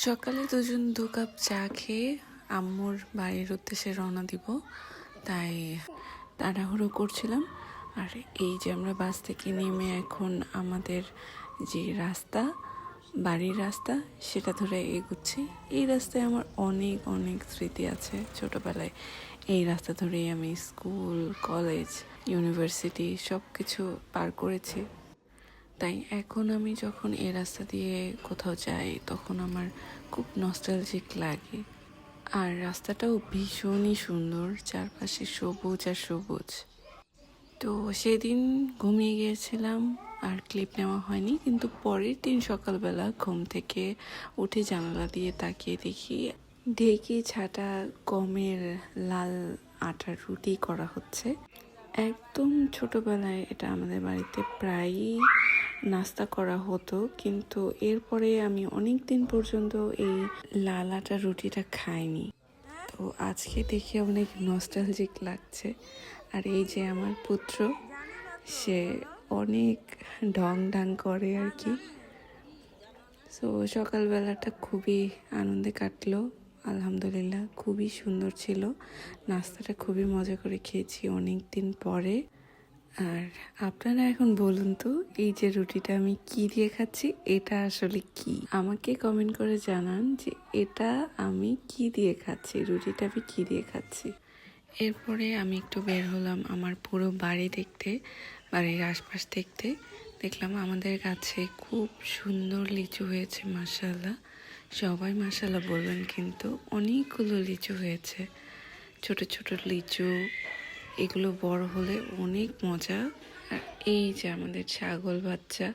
সকালে দুজন 2 কাপ চা খেয়ে আম্মুর বাড়ির উদ্দেশ্যে রওনা দিব, তাই তাড়াহুড়ো করছিলাম। আর এই যে আমরা বাস থেকে নেমে এখন আমাদের যে রাস্তা, বাড়ির রাস্তা, সেটা ধরে এগুচ্ছি। এই রাস্তায় আমার অনেক অনেক স্মৃতি আছে ছোটোবেলায়। এই রাস্তা ধরেই আমি স্কুল, কলেজ, ইউনিভার্সিটি সব কিছু পার করেছি। তাই এখন আমি যখন এই রাস্তা দিয়ে কোথাও যাই তখন আমার খুব নস্টালজিক লাগে। আর রাস্তাটাও ভীষণই সুন্দর, চারপাশে সবুজ আর সবুজ। তো সেদিন ঘুমিয়ে গিয়েছিলাম আর ক্লিপ নেওয়া হয়নি, কিন্তু পরের দিন সকালবেলা ঘুম থেকে উঠে জানালা দিয়ে তাকিয়ে দেখি ঢেকি ছাটা গমের লাল আটার রুটি করা হচ্ছে। একদম ছোটবেলায় এটা আমাদের বাড়িতে প্রায়ই নাস্তা করা হতো, কিন্তু এরপরে আমি অনেক দিন পর্যন্ত এই লাল আটার রুটিটা খাইনি। তো আজকে দেখে অনেক নস্টালজিক লাগছে। আর এই যে আমার পুত্র, সে অনেক ঢং ঢং করে আর কি। সো সকালবেলাটা খুবই আনন্দে কাটলো, আলহামদুলিল্লাহ খুবই সুন্দর ছিল। নাস্তাটা খুবই মজা করে খেয়েছি অনেক দিন পরে। আর আপনারা এখন বলুন তো, এই যে রুটিটা আমি কি দিয়ে খাচ্ছি, এটা আসলে কি? আমাকে কমেন্ট করে জানান যে এটা আমি কি দিয়ে খাচ্ছি, রুটিটা আমি কি দিয়ে খাচ্ছি। এরপরে আমি একটু বের হলাম আমার পুরো বাড়ি দেখতে, বাড়ির আশপাশ দেখতে। দেখলাম আমাদের গাছে খুব সুন্দর লিচু হয়েছে, মাশাআল্লাহ। সবাই মাশাআল্লাহ বলবেন, কিন্তু অনেকগুলো লিচু হয়েছে, ছোট ছোট লিচু। এগুলো বড় হলে অনেক মজা। আর এই যে আমাদের ছাগল বাচ্চা,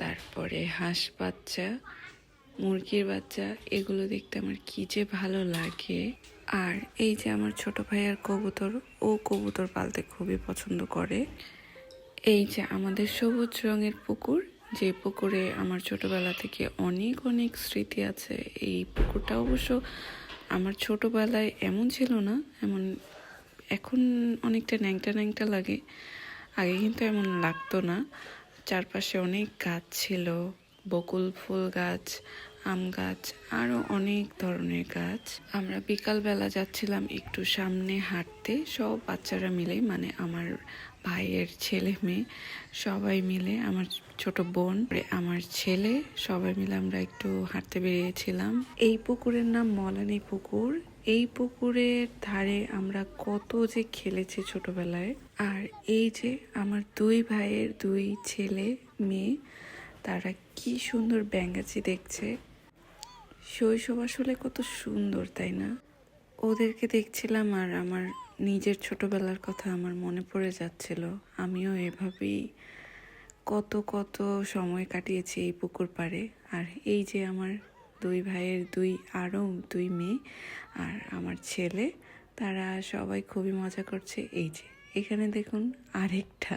তারপরে হাঁস বাচ্চা, মুরগির বাচ্চা, এগুলো দেখতে আমার কি যে ভালো লাগে। আর এই যে আমার ছোট ভাইয়ার কবুতর, ও কবুতর পালতে খুবই পছন্দ করে। এই যে আমাদের সবুজ রঙের পুকুর, যে পুকুরে আমার ছোটবেলা থেকে অনেক অনেক স্মৃতি আছে। এই পুকুরটা অবশ্য আমার ছোটবেলায় এমন ছিল না, এমন এখন অনেকটা ন্যাংটা ন্যাংটা লাগে, আগে কিন্তু এমন লাগতো না। চারপাশে অনেক গাছ ছিল, বকুল ফুল গাছ, আম গাছ, আরও অনেক ধরনের গাছ। আমরা বিকালবেলা যাচ্ছিলাম একটু সামনে হাঁটতে, সব বাচ্চারা মিলে, মানে আমার ভাইয়ের ছেলে মেয়ে সবাই মিলে, আমার ছোট বোন, আমার ছেলে, সবাই মিলে আমরা একটু হাঁটতে বেরিয়েছিলাম। এই পুকুরের নাম মলানি পুকুর। এই পুকুরের ধারে আমরা কত যে খেলেছি ছোটবেলায়। আর এই যে আমার 2 ভাইয়ের 2 ছেলে মেয়ে, তারা কি সুন্দর ব্যাঙাচি দেখছে। শৈশব আসলে কত সুন্দর, তাই না? ওদেরকে দেখছিলাম আর আমার নিজের ছোটবেলার কথা আমার মনে পড়ে যাচ্ছিল। আমিও এভাবেই কত কত সময় কাটিয়েছি এই পুকুর পাড়ে। আর এই যে আমার 2 ভাইয়ের আরও 2 মেয়ে আর আমার ছেলে, তারা সবাই খুবই মজা করছে। এই যে এখানে দেখুন আরেকটা,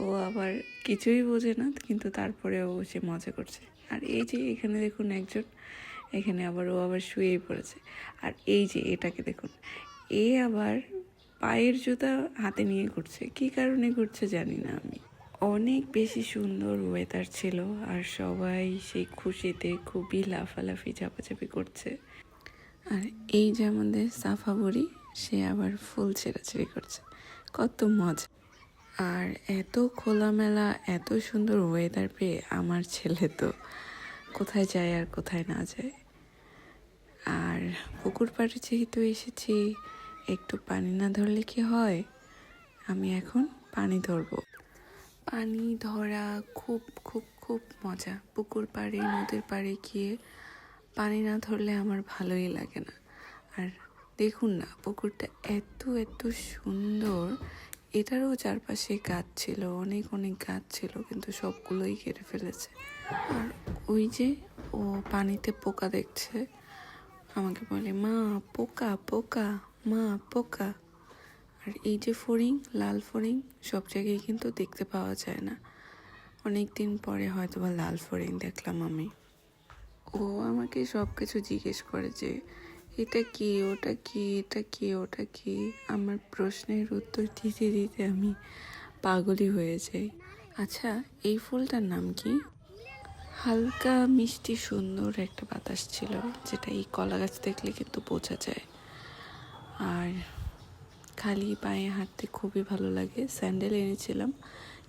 ও আবার কিছুই বোঝে না, কিন্তু তারপরেও সে মজা করছে। আর এই যে এখানে দেখুন একজন, এখানে আবার ও আবার শুয়েই পড়েছে। আর এই যে এটাকে দেখুন, এ আবার পায়ের জুতা হাতে নিয়ে ঘুরছে, কী কারণে ঘুরছে জানি না আমি। অনেক বেশি সুন্দর ওয়েদার ছিল আর সবাই সেই খুশিতে খুবই লাফালাফি ঝাপাঝাপি করছে। আর এই যে আমাদের সাফা বুড়ি, সে আবার ফুল ছেঁড়াছেড়ি করছে, কত মজা। আর এত খোলামেলা এত সুন্দর ওয়েদার পেয়ে আমার ছেলে তো কোথায় যায় আর কোথায় না যায়। আর পুকুর পাড়ে যেহেতু এসেছি, একটু পানি না ধরলে কি হয়, আমি এখন পানি ধরবো। পানি ধরা খুব খুব খুব মজা। পুকুর পাড়ে, নদীর পাড়ে গিয়ে পানি না ধরলে আমার ভালোই লাগে না। আর দেখুন না, পুকুরটা এত এত সুন্দর। এটারও চারপাশে গাছ ছিল, অনেক অনেক গাছ ছিল, কিন্তু সবগুলোই কেটে ফেলেছে। আর ওই যে ও পানিতে পোকা দেখছে, আমাকে বলে মা পোকা পোকা, মা পোকা। আর এই যে ফড়িং, লাল ফড়িং সব জায়গায় কিন্তু দেখতে পাওয়া যায় না। অনেক দিন পরে হয়তো বা লাল ফড়িং দেখলাম আমি। ও আমাকে সব কিছু জিজ্ঞেস করে যে এটা কি, ওটা কি, এটা কি, ওটা কি। আমার প্রশ্নের উত্তর দিতে দিতে আমি পাগলই হয়ে যাই। আচ্ছা, এই ফুলটার নাম কি? হালকা মিষ্টি সুন্দর একটা বাতাস ছিল, যেটা এই কলা গাছ দেখলে কিন্তু বোঝা যায়। আর খালি পায়ে হাঁটতে খুবই ভালো লাগে। স্যান্ডেল এনেছিলাম,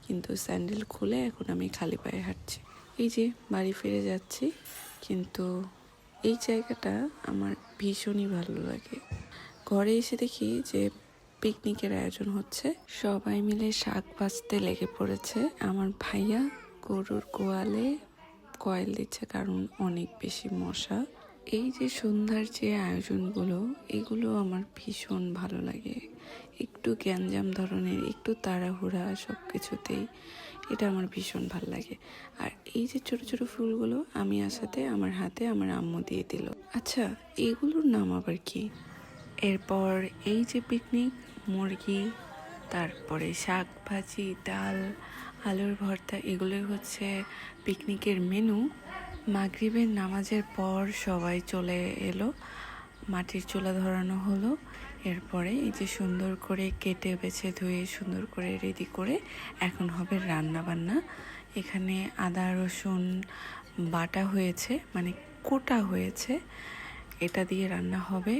কিন্তু স্যান্ডেল খুলে এখন আমি খালি পায়ে হাঁটছি। এই যে বাড়ি ফিরে যাচ্ছি, কিন্তু এই জায়গাটা আমার ভীষণই ভালো লাগে। ঘরে এসে দেখি যে পিকনিকের আয়োজন হচ্ছে, সবাই মিলে শাক ভাজতে লেগে পড়েছে। আমার ভাইয়া গরুর গোয়ালে কয়েল দিচ্ছে, কারণ অনেক বেশি মশা। এই যে সন্ধ্যার যে আয়োজনগুলো, এগুলো আমার ভীষণ ভালো লাগে। একটু গ্যাঞ্জাম ধরনের, একটু তাড়াহুড়া সব কিছুতেই, এটা আমার ভীষণ ভালো লাগে। আর এই যে ছোট ছোট ফুলগুলো আমি আসাতে আমার হাতে আমার আম্মু দিয়ে দিল। আচ্ছা, এগুলোর নাম আবার কি? এরপর এই যে পিকনিক, মুরগি, তারপরে শাক ভাজি, ডাল, আলুর ভর্তা, এগুলোই হচ্ছে পিকনিকের মেনু। মাগরিবের নামাজের পর সবাই চলে এলো, মাটির চুলা ধরানো হলো। এরপরে এই যে সুন্দর করে কেটে বেছে ধুয়ে সুন্দর করে রেডি করে এখন হবে রান্না বান্না। এখানে আদা রসুন বাটা হয়েছে, মানে কোটা হয়েছে, এটা দিয়ে রান্না হবে।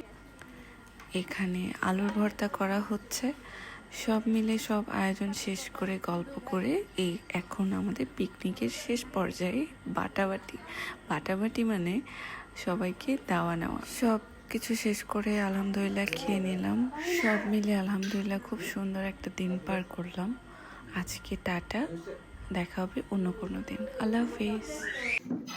এখানে আলুর ভর্তা করা হচ্ছে। সব মিলে সব আয়োজন শেষ করে গল্প করে এই এখন আমাদের পিকনিকের শেষ পর্যায়ে বাটাবাটি মানে সবাইকে দেওয়া নেওয়া। সব কিছু শেষ করে আলহামদুলিল্লাহ খেয়ে নিলাম। সব মিলে আলহামদুলিল্লাহ খুব সুন্দর একটা দিন পার করলাম। আজকে টাটা, দেখা হবে অন্য কোনো দিন। আল্লাহ হাফিজ।